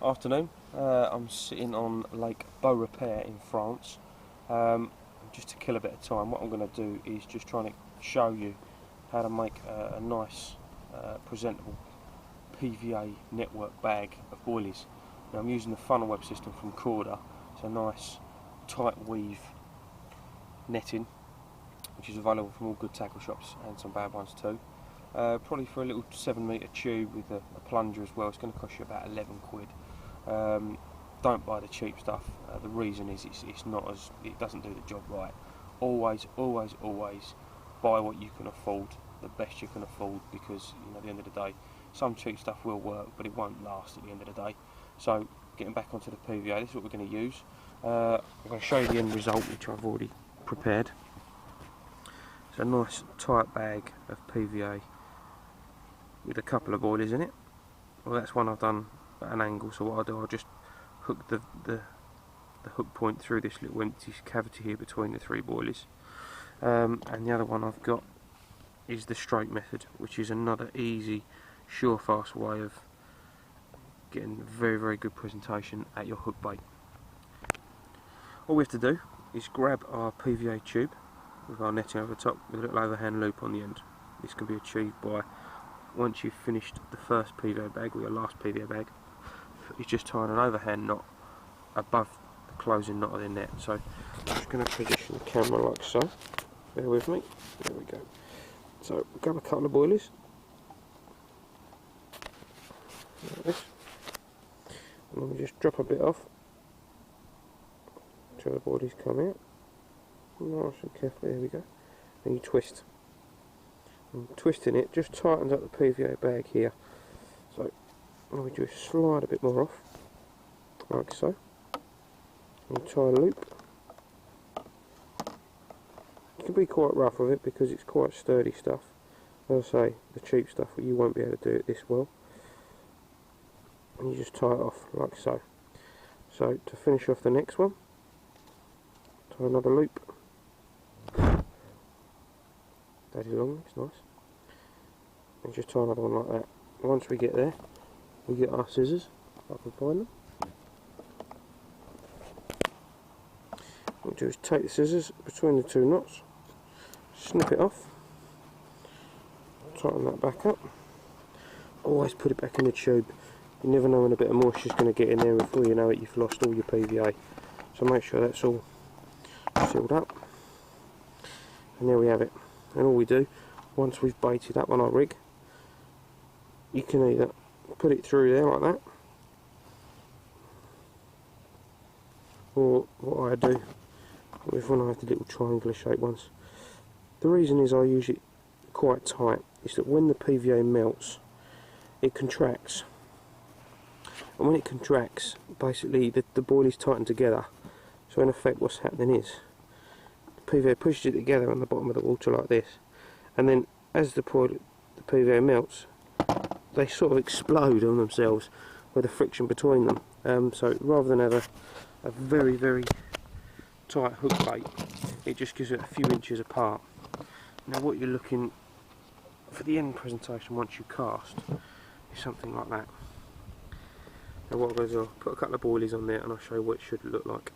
Afternoon. I'm sitting on Lake Beaurepaire in France. Just to kill a bit of time, what I'm going to do is just trying to show you how to make a nice presentable PVA network bag of boilies. Now I'm using the funnel web system from Corda. It's a nice tight weave netting which is available from all good tackle shops and some bad ones too. Probably for a little 7 metre tube with a plunger as well, it's going to cost you about 11 quid. Don't buy the cheap stuff. The reason is it doesn't do the job right. Always buy what you can afford, the best you can afford, because at the end of the day some cheap stuff will work but it won't last at the end of the day. So getting back onto the PVA, this is what we're going to use. I'm going to show you the end result which I've already prepared. It's a nice tight bag of PVA with a couple of boilies in it. Well, that's one I've done at an angle, so what I'll do, I'll just hook the hook point through this little empty cavity here between the three boilies. And the other one I've got is the straight method, which is another easy, sure, fast way of getting very good presentation at your hook bait. All we have to do is grab our PVA tube with our netting over the top with a little overhand loop on the end. This can be achieved by, once you've finished the first PVA bag or your last PVA bag, is just tying an overhand knot above the closing knot of the net. So I'm just going to position the camera like so. Bear with me. There we go. So grab a couple of boilies, like this, and then we just drop a bit off until the boilies come out. Nice and carefully, there we go. And you twist. And twisting it just tightens up the PVA bag here. So we just slide a bit more off, like so. And tie a loop. You can be quite rough with it because it's quite sturdy stuff. As I say, the cheap stuff, you won't be able to do it this well. And you just tie it off like so. So to finish off the next one, tie another loop. That is long, it's nice. And just tie another one like that. Once we get there, we get our scissors. If I can find them. What we do is take the scissors between the two knots, snip it off, tighten that back up. Always put it back in the tube. You never know when a bit of moisture is going to get in there, and before you know it you've lost all your PVA. So make sure that's all sealed up. And there we have it. And all we do, once we've baited up on our rig, you can either put it through there like that, or what I do with when I have the little triangular shaped ones. The reason is I use it quite tight, is that when the PVA melts, it contracts. And when it contracts, basically the boilies tighten together. So in effect what's happening is, PVA pushes it together on the bottom of the water like this, and then as the PVA melts, they sort of explode on themselves with the friction between them. So rather than have a very tight hook bait, it just gives it a few inches apart. Now what you're looking for the end presentation once you cast is something like that. Now what I'll do is I'll put a couple of boilies on there and I'll show you what it should look like.